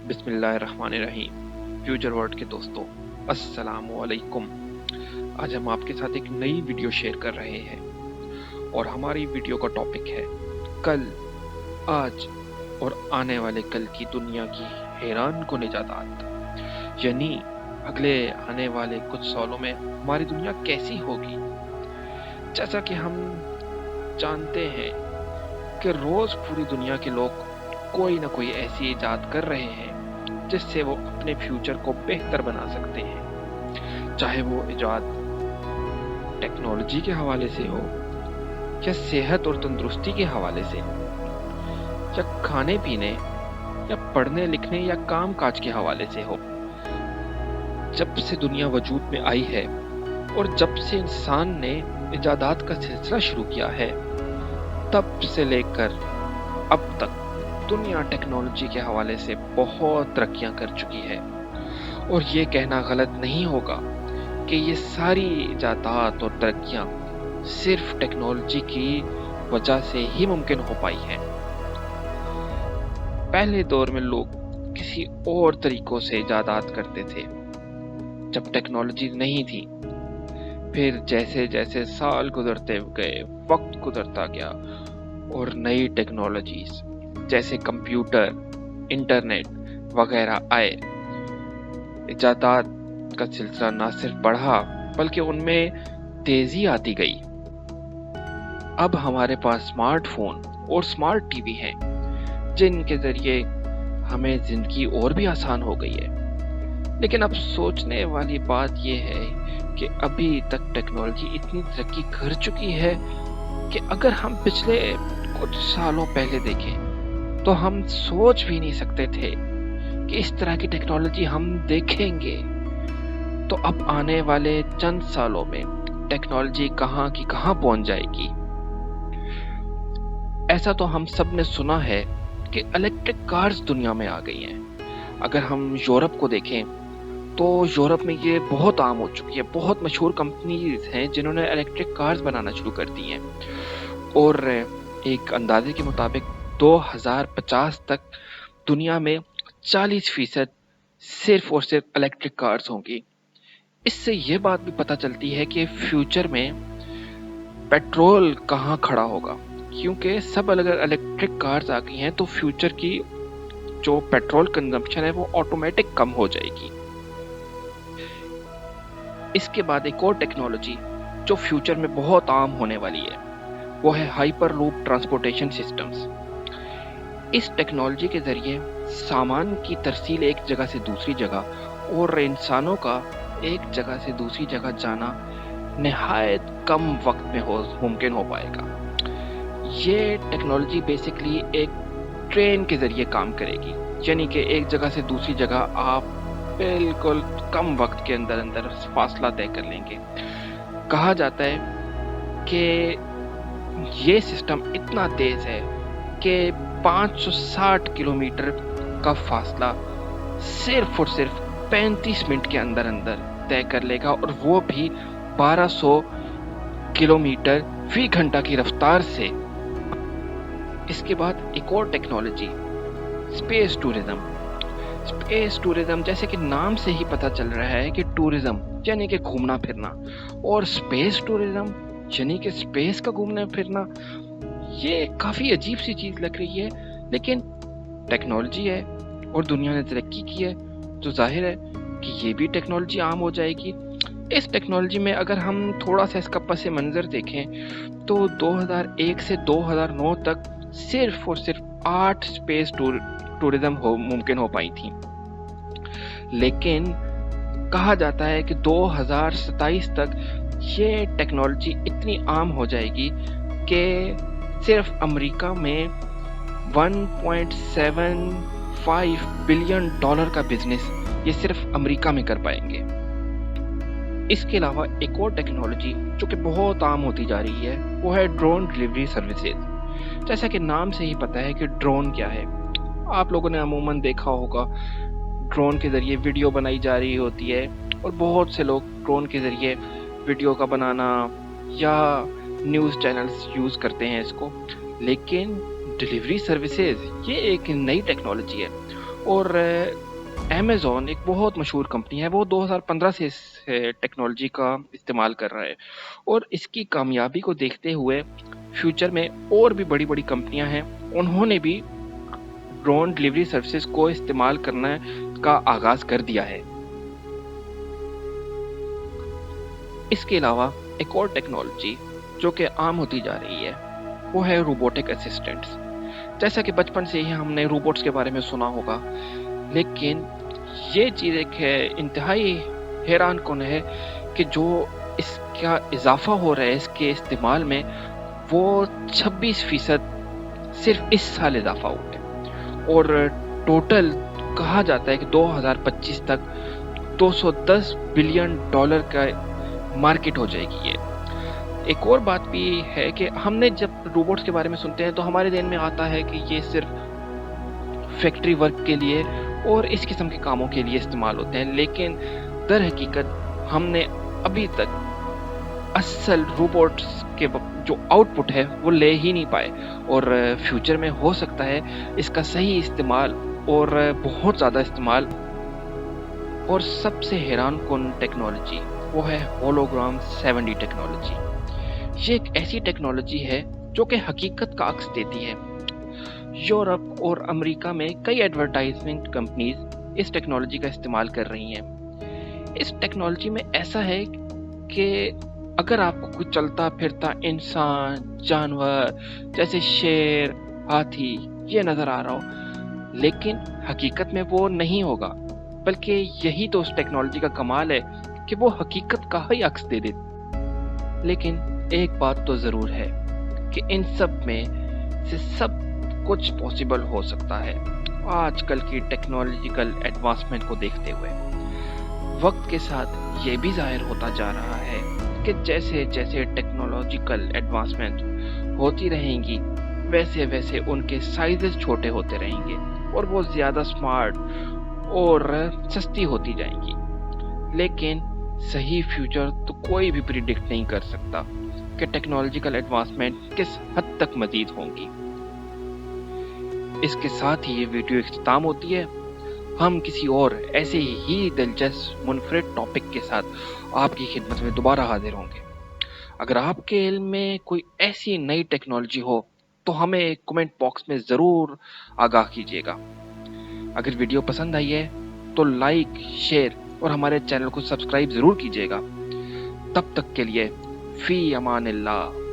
बिस्मिल्लाहिर्रहमानिर्रहीम। Future world के दोस्तों, अस्सलामु अलैकुम। आज हम आपके साथ एक नई वीडियो शेयर कर रहे हैं और हमारी वीडियो का टॉपिक है कल, आज और आने वाले कल की दुनिया की हैरान कुन इजादात। यानी अगले आने वाले कुछ सालों में हमारी दुनिया कैसी होगी। जैसा कि हम जानते हैं कि रोज पूरी दुनिया के लोग कोई ना कोई ऐसी इजाद कर रहे हैं जिससे वो अपने फ्यूचर को बेहतर बना सकते हैं, चाहे वो इजाद टेक्नोलॉजी के हवाले से हो या सेहत और तंदुरुस्ती के हवाले से या खाने पीने या पढ़ने लिखने या काम काज के हवाले से हो। जब से दुनिया वजूद में आई है और जब से इंसान ने इजादात का सिलसिला शुरू किया है, तब से लेकर अब तक दुनिया टेक्नोलॉजी के हवाले से बहुत तरक्कियां कर चुकी है। और ये कहना गलत नहीं होगा कि ये सारी इजादात और तरक्कियां सिर्फ टेक्नोलॉजी की वजह से ही मुमकिन हो पाई हैं। पहले दौर में लोग किसी और तरीकों से इजादात करते थे जब टेक्नोलॉजी नहीं थी। फिर जैसे जैसे साल गुजरते गए, वक्त गुजरता गया और नई टेक्नोलॉजीज जैसे कंप्यूटर, इंटरनेट वगैरह आए, इजादात का सिलसिला ना सिर्फ बढ़ा बल्कि उनमें तेजी आती गई। अब हमारे पास स्मार्टफोन और स्मार्ट टीवी हैं जिनके जरिए हमें जिंदगी और भी आसान हो गई है। लेकिन अब सोचने वाली बात यह है कि अभी तक टेक्नोलॉजी इतनी तरक्की कर चुकी है कि अगर हम पिछले कुछ सालों पहले देखें तो हम सोच भी नहीं सकते थे कि इस तरह की टेक्नोलॉजी हम देखेंगे। तो अब आने वाले चंद सालों में टेक्नोलॉजी कहाँ की कहाँ पहुंच जाएगी। ऐसा तो हम सब ने सुना है कि इलेक्ट्रिक कार्स दुनिया में आ गई हैं। अगर हम यूरोप को देखें तो यूरोप में ये बहुत आम हो चुकी है। बहुत मशहूर कंपनीज हैं जिन्होंने इलेक्ट्रिक कार्स बनाना शुरू कर दी हैं और एक अंदाजे के मुताबिक 2050 तक दुनिया में 40% सिर्फ और सिर्फ इलेक्ट्रिक कार्स होंगी। इससे ये बात भी पता चलती है कि फ्यूचर में पेट्रोल कहाँ खड़ा होगा, क्योंकि सब अलग अलग इलेक्ट्रिक कार्स आ गई हैं तो फ्यूचर की जो पेट्रोल कंजम्पशन है वो ऑटोमेटिक कम हो जाएगी। इसके बाद एक और टेक्नोलॉजी जो फ्यूचर में बहुत आम होने वाली है वो है हाइपर लूप ट्रांसपोर्टेशन सिस्टम्स। इस टेक्नोलॉजी के जरिए सामान की तरसील एक जगह से दूसरी जगह और इंसानों का एक जगह से दूसरी जगह जाना निहायत कम वक्त में मुमकिन हो पाएगा। ये टेक्नोलॉजी बेसिकली एक ट्रेन के जरिए काम करेगी, यानी कि एक जगह से दूसरी जगह आप बिल्कुल कम वक्त के अंदर अंदर फासला तय कर लेंगे। कहा जाता है कि ये सिस्टम इतना तेज है कि 560 किलोमीटर का फासला सिर्फ और सिर्फ 35 मिनट के अंदर अंदर तय कर लेगा, और वो भी 1200 किलोमीटर फी घंटा की रफ्तार से। इसके बाद एक और technology space tourism. Space tourism जैसे कि नाम से ही पता चल रहा है कि टूरिज्म यानी कि घूमना फिरना, और स्पेस टूरिज्म यानी कि स्पेस का घूमना फिरना। ये काफी अजीब सी चीज लग रही है, लेकिन टेक्नोलॉजी है और दुनिया ने तरक्की की है तो जाहिर है कि ये भी टेक्नोलॉजी आम हो जाएगी। इस टेक्नोलॉजी में अगर हम थोड़ा सा इसका पस मंजर देखें तो 2001 से 2009 तक सिर्फ और सिर्फ 8 स्पेस टूरिज्म मुमकिन हो पाई थी। लेकिन कहा जाता है कि 2027 तक ये टेक्नोलॉजी इतनी आम हो जाएगी कि सिर्फ अमेरिका में 1.75 बिलियन डॉलर का बिजनेस ये सिर्फ अमेरिका में कर पाएंगे। इसके अलावा एक और टेक्नोलॉजी जो कि बहुत आम होती जा रही है वो है ड्रोन डिलीवरी सर्विसेज। जैसा कि नाम से ही पता है कि ड्रोन क्या है। आप लोगों ने अमूमन देखा होगा ड्रोन के जरिए वीडियो बनाई जा रही होती है और बहुत से लोग ड्रोन के जरिए वीडियो का बनाना या न्यूज़ चैनल्स यूज़ करते हैं इसको। लेकिन डिलीवरी सर्विसेज ये एक नई टेक्नोलॉजी है اور امیزون ایک بہت مشہور کمپنی ہے، وہ 2015 سے اس ٹیکنالوجی کا استعمال کر رہا ہے، اور اس کی کامیابی کو دیکھتے ہوئے فیوچر میں اور بھی بڑی بڑی کمپنیاں ہیں، انہوں نے بھی ڈرون ڈلیوری سروسز کو استعمال کرنے کا آغاز کر دیا ہے۔ اس کے علاوہ ایک اور ٹیکنالوجی جو کہ عام ہوتی جا رہی ہے وہ ہے روبوٹک اسسٹنٹس۔ جیسا کہ بچپن سے ہی ہم نے روبوٹس کے بارے میں سنا ہوگا، لیکن یہ چیز ایک انتہائی حیران کن ہے کہ جو اس کا اضافہ ہو رہا ہے اس کے استعمال میں، وہ 26% صرف اس سال اضافہ ہوا ہے، اور ٹوٹل کہا جاتا ہے کہ 2025 تک $210 بلین کا مارکیٹ ہو جائے گی۔ یہ ایک اور بات بھی ہے کہ ہم نے جب روبوٹس کے بارے میں سنتے ہیں تو ہمارے ذہن میں آتا ہے کہ یہ صرف فیکٹری ورک کے لیے اور اس قسم کے کاموں کے لیے استعمال ہوتے ہیں، لیکن در حقیقت ہم نے ابھی تک اصل روبوٹس کے جو آؤٹ پٹ ہے وہ لے ہی نہیں پائے، اور فیوچر میں ہو سکتا ہے اس کا صحیح استعمال اور بہت زیادہ استعمال۔ اور سب سے حیران کن ٹیکنالوجی وہ ہے ہولوگرام 7D ٹیکنالوجی۔ یہ ایک ایسی ٹیکنالوجی ہے جو کہ حقیقت کا عکس دیتی ہے۔ یورپ اور امریکہ میں کئی ایڈورٹائزمنٹ کمپنیز اس ٹیکنالوجی کا استعمال کر رہی ہیں۔ اس ٹیکنالوجی میں ایسا ہے کہ اگر آپ کو کوئی چلتا پھرتا انسان، جانور جیسے شیر، ہاتھی یہ نظر آ رہا ہو، لیکن حقیقت میں وہ نہیں ہوگا، بلکہ یہی تو اس ٹیکنالوجی کا کمال ہے کہ وہ حقیقت کا ہی عکس دے دیتی۔ لیکن ایک بات تو ضرور ہے کہ ان سب میں سے سب کچھ پاسبل ہو سکتا ہے آج کل کی ٹیکنالوجیکل ایڈوانسمنٹ کو دیکھتے ہوئے۔ وقت کے ساتھ یہ بھی ظاہر ہوتا جا رہا ہے کہ جیسے جیسے ٹیکنالوجیکل ایڈوانسمنٹ ہوتی رہیں گی، ویسے ویسے ان کے سائزز چھوٹے ہوتے رہیں گے اور وہ زیادہ سمارٹ اور سستی ہوتی جائیں گی۔ لیکن صحیح فیوچر تو کوئی بھی پریڈکٹ نہیں کر سکتا کہ ٹیکنالوجیکل ایڈوانسمنٹ کس حد تک مزید ہوں گی۔ اس کے ساتھ ہی یہ ویڈیو اختتام ہوتی ہے۔ ہم کسی اور ایسے ہی دلچسپ منفرد ٹاپک کے ساتھ آپ کی خدمت میں دوبارہ حاضر ہوں گے۔ اگر آپ کے علم میں کوئی ایسی نئی ٹیکنالوجی ہو تو ہمیں کمنٹ باکس میں ضرور آگاہ کیجیے گا۔ اگر ویڈیو پسند آئی ہے تو لائک، شیئر اور ہمارے چینل کو سبسکرائب ضرور کیجیے گا۔ تب تک کے لیے فی امان اللہ۔